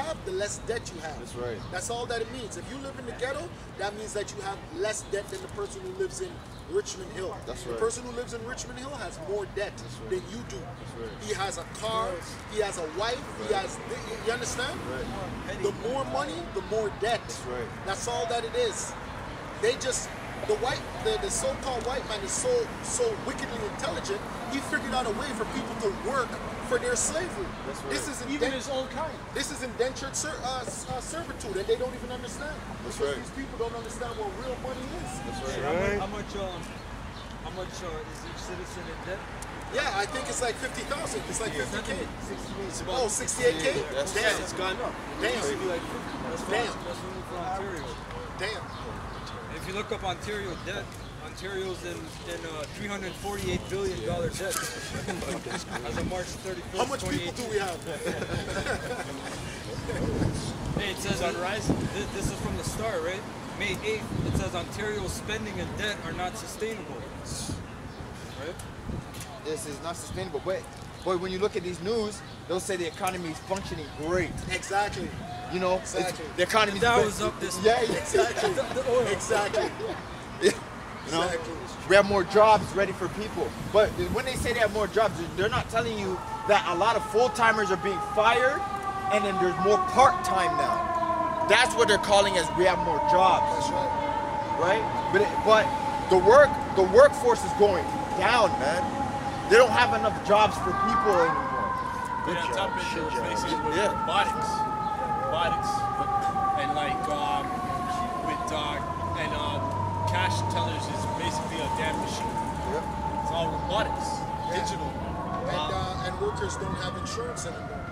have, the less debt you have. That's right. That's all that it means. If you live in the ghetto, that means that you have less debt than the person who lives in Richmond Hill. That's right. The person who lives in Richmond Hill has more debt than you do. That's right. He has a car, he has a wife, he has, you understand? Right. The more money, the more debt. That's right. That's all that it is. They just, the so-called white man is so wickedly intelligent, he figured out a way for people to work for their slavery. That's right. This is Even his own kind. This is indentured servitude, and they don't even understand. That's because right. these people don't understand what real money is. That's right. How much is each citizen in debt? Yeah, I think it's like 50,000. It's like 50K. 68. Oh, 68K? Damn. It's gone up. Damn. It used to be like 50. Damn. That's only for Ontario. Damn. If you look up Ontario debt, Ontario's in $348 billion debt as of March 31st. How much people do we have? Hey, it says on Rise. This is from the Star, right? May 8th. It says Ontario's spending and debt are not sustainable. Right? This is not sustainable. But when you look at these news, they'll say the economy is functioning great. Exactly. You know, Exactly. the economy. That was up this. Yeah, Exactly. Exactly. You know, Exactly. we have more jobs ready for people. But when they say they have more jobs, they're not telling you that a lot of full-timers are being fired, and then there's more part-time now. That's what they're calling as we have more jobs. That's right. Right? But the workforce is going down, man. They don't have enough jobs for people anymore. And on top of it, you're facing with Yeah. robotics, and like cash tellers is basically a damn machine. Yeah. It's all robotics, digital. And workers don't have insurance anymore.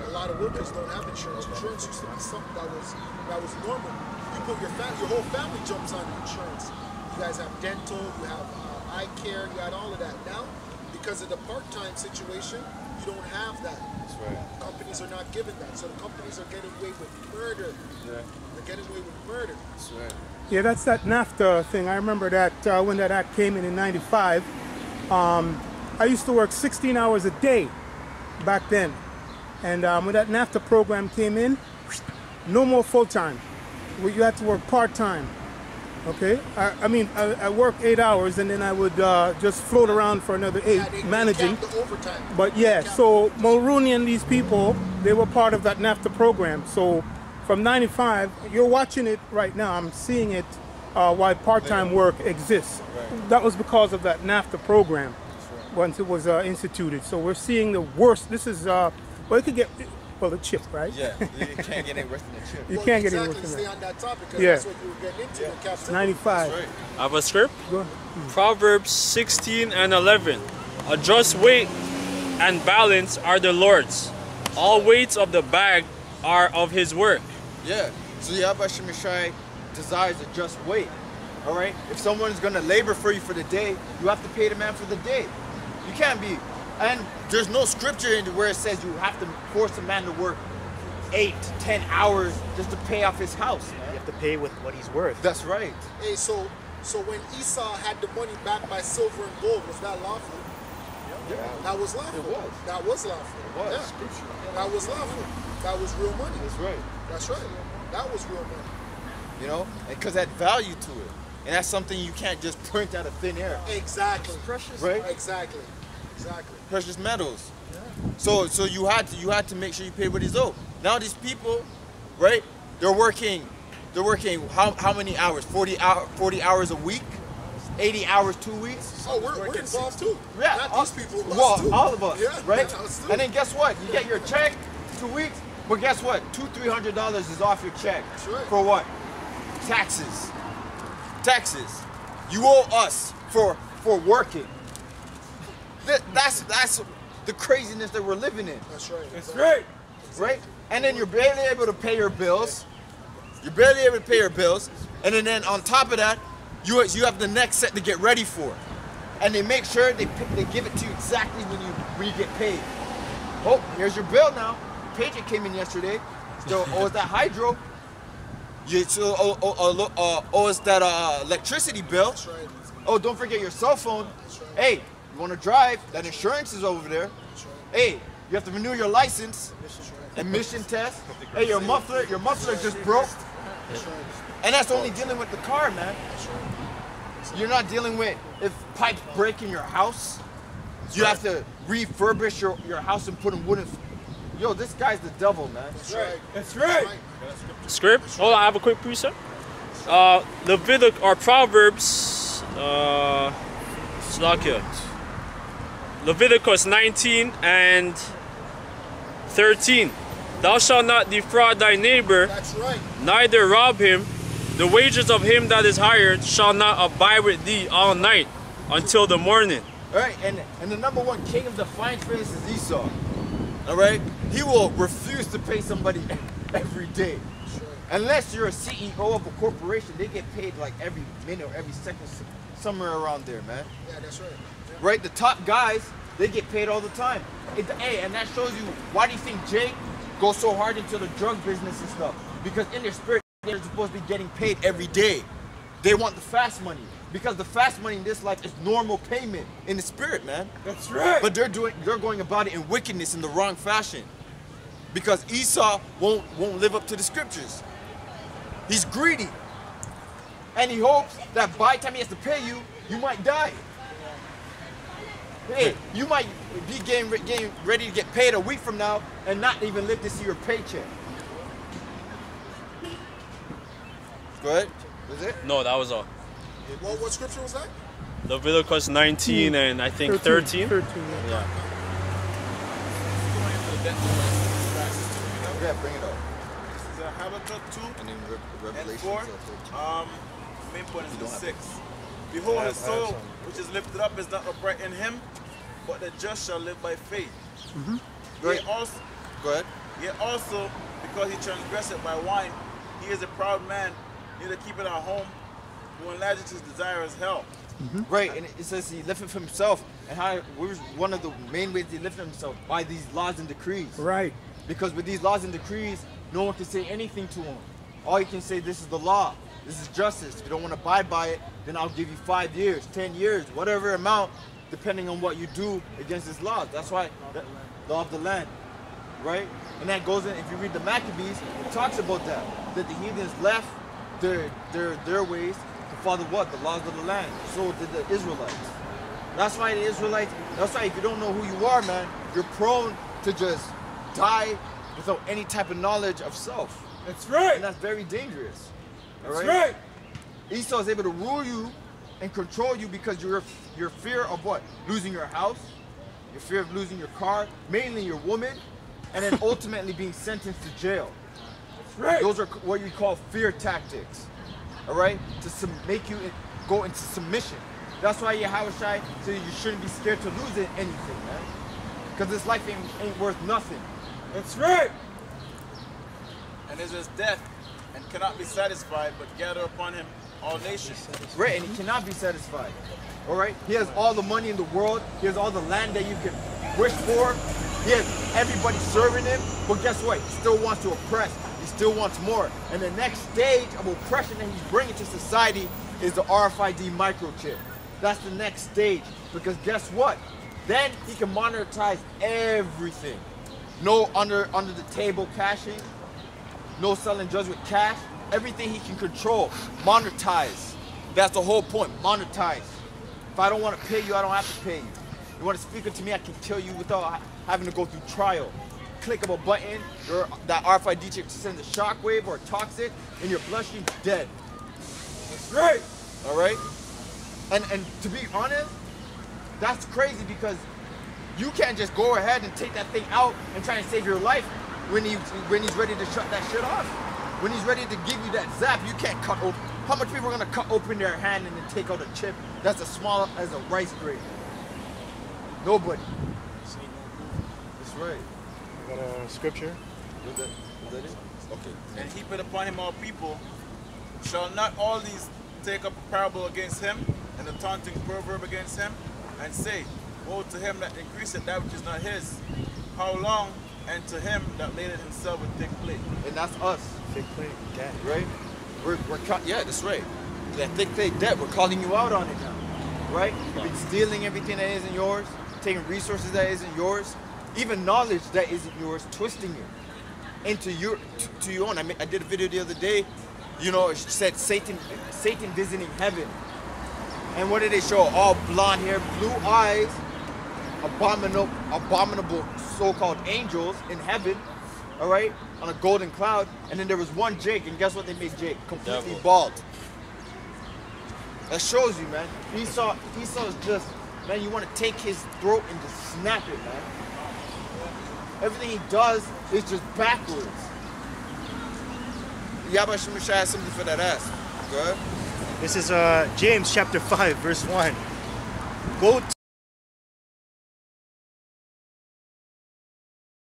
A lot of workers don't have insurance. Insurance used to be something that was normal. You put your whole family jumps on insurance. You guys have dental, you have eye care, you got all of that. Now, because of the part-time situation, you don't have that. That's right. Companies are not giving that. So the companies are getting away with murder. Yeah. They're getting away with murder. That's right. Yeah, that's that NAFTA thing. I remember that when that act came in '95. I used to work 16 hours a day back then. And when that NAFTA program came in, no more full-time. You had to work part-time. Okay? I work 8 hours and then I would just float around for another 8, managing. The overtime. But yeah, so Mulrooney and these people, they were part of that NAFTA program. So from '95, you're watching it right now. I'm seeing it why part-time work exists. Right. That was because of that NAFTA program once it was instituted. So we're seeing the worst. This is, well, it could get, well, the chip, right? Yeah, you can't get any worse than a chip. You can't get any worse Stay than on that topic because Yeah. that's what you were getting into in captivity. 95. That's right. I have a script. Go ahead. Proverbs 16 and 11. A just weight and balance are the Lord's. All weights of the bag are of his work. Yeah. So Yahweh Shemeshai desires a just weight. All right. If someone's gonna labor for you for the day, you have to pay the man for the day. You can't be. And there's no scripture in where it says you have to force a man to work 8 to 10 hours just to pay off his house. You have to pay with what he's worth. That's right. Hey, so when Esau had the money backed by silver and gold, was that lawful? Yeah. That was lawful. It was. That was lawful. It was. Yeah. Scripture. That was lawful. That was real money. That's right. That's right. That was real money. You know, because that value to it, and that's something you can't just print out of thin air. Exactly. Precious, right? Exactly. Exactly. Precious metals. So you had to make sure you paid what he's owed. Now these people, right? They're working how many hours? 40 hours a week? 80 hours 2 weeks? Oh, we're involved too. Yeah. Not these people. Well, us too. all of us, Yeah, right? us too. And then guess what? You get your check 2 weeks, but guess what? $200-300 is off your check. That's right. For what? Taxes. Taxes. You owe us for working. That's the craziness that we're living in. That's right. That's right. Right? And then you're barely able to pay your bills. You're barely able to pay your bills. And then on top of that, you have the next set to get ready for. And they make sure they give it to you exactly when you get paid. Oh, here's your bill now. Paycheck came in yesterday. Still owes that hydro. You still owe us that electricity bill. That's right. Oh, don't forget your cell phone. That's right. Hey, you want to drive? That insurance is over there. That's right. Hey, you have to renew your license. That's right. emission test. Hey, your muffler just broke. And that's only dealing with the car, man. You're not dealing with if pipes break in your house. You have to refurbish your house and put in wooden. Yo, this guy's the devil, man. That's right. That's right. Script. Hold on, I have a quick precept. Leviticus or Proverbs. Slakia. Leviticus 19 and 13. Thou shalt not defraud thy neighbor, That's right. neither rob him. The wages of him that is hired shall not abide with thee all night until the morning. All right, and the number one king of defiance for this is Esau. All right, he will refuse to pay somebody every day, unless you're a CEO of a corporation. They get paid like every minute or every second, somewhere around there, man. Yeah, that's right. Yeah. Right, the top guys, they get paid all the time. Hey, and that shows you why do you think Jake goes so hard into the drug business and stuff? Because in their spirit, they're supposed to be getting paid every day. They want the fast money. Because the fast money in this life is normal payment in the spirit, man. That's right. But they're going about it in wickedness in the wrong fashion. Because Esau won't live up to the scriptures. He's greedy. And he hopes that by the time he has to pay you, you might die. Hey, you might be getting ready to get paid a week from now and not even live to see your paycheck. Go ahead. Was it? No, that was all. What scripture was that? Leviticus 19 and I think 13. 13, Yeah. Going into the depth of my Yeah, bring it up. This is Habakkuk 2 And then and Revelation 4. Main point is the 6. Behold, his soul which is lifted up is not upright in him, but the just shall live by faith. Right. Go ahead. Yet also, because he transgresseth by wine, he is a proud man, neither keepeth at home, who enlarges his desire as hell. Right, and it says he lifted himself. And how? Where's one of the main ways he lifted himself? By these laws and decrees. Right. Because with these laws and decrees, no one can say anything to him. All you can say, this is the law. This is justice. If you don't want to abide by it, then I'll give you 5 years, 10 years, whatever amount, depending on what you do against this law. That's why the law of the land, right? And that goes in, if you read the Maccabees, it talks about that the heathens left their ways to follow what? The laws of the land. So did the Israelites. That's why the Israelites, that's why if you don't know who you are, man, you're prone to just die without any type of knowledge of self. That's right. And that's very dangerous. All That's right? right. Esau is able to rule you and control you because your fear of what? Losing your house, your fear of losing your car, mainly your woman, and then ultimately being sentenced to jail. That's right. Those are what you call fear tactics. All right? To make you go into submission. That's why Yahweh said you shouldn't be scared to lose anything, man. Because this life ain't worth nothing. That's right. And is his death, and cannot be satisfied, but gather upon him all nations. Right, and he cannot be satisfied. All right? He has all the money in the world. He has all the land that you can wish for. He has everybody serving him. But guess what? He still wants to oppress. He still wants more. And the next stage of oppression that he's bringing to society is the RFID microchip. That's the next stage. Because guess what? Then he can monetize everything. No under the table cashing. No selling drugs with cash. Everything he can control. Monetize. That's the whole point. Monetize. If I don't want to pay you, I don't have to pay you. You want to speak it to me, I can kill you without having to go through trial. Click of a button, that RFID chip sends a shockwave or toxic in your bloodstream, dead. That's right. All right? And to be honest, that's crazy because you can't just go ahead and take that thing out and try and save your life when he's ready to shut that shit off. When he's ready to give you that zap, you can't cut open. How much people are gonna cut open their hand and then take out a chip that's as small as a rice grain? Nobody. That's right. Got a scripture. Was that it? Okay. And heap it upon him all people. Shall not all these take up a parable against him, and a taunting proverb against him, and say, woe to him that increaseth that which is not his. How long? And to him that laid it himself with thick plate. And that's us. Thick plate. Debt. Right? Yeah, that's right. That thick plate debt, we're calling you out on it now. Right? You've been stealing everything that isn't yours, taking resources that isn't yours, even knowledge that isn't yours, twisting it. into your to your own. I did a video the other day, you know, it said Satan visiting heaven. And what did they show? All blonde hair, blue eyes, abominable so-called angels in heaven, all right, on a golden cloud. And then there was one Jake, and guess what they made Jake? Completely bald. That shows you, man. Esau is just, man, you want to take his throat and just snap it, man. Everything he does is just backwards. Yabba Shemashah has something for that ass. Go ahead. This is James chapter 5, verse 1. Go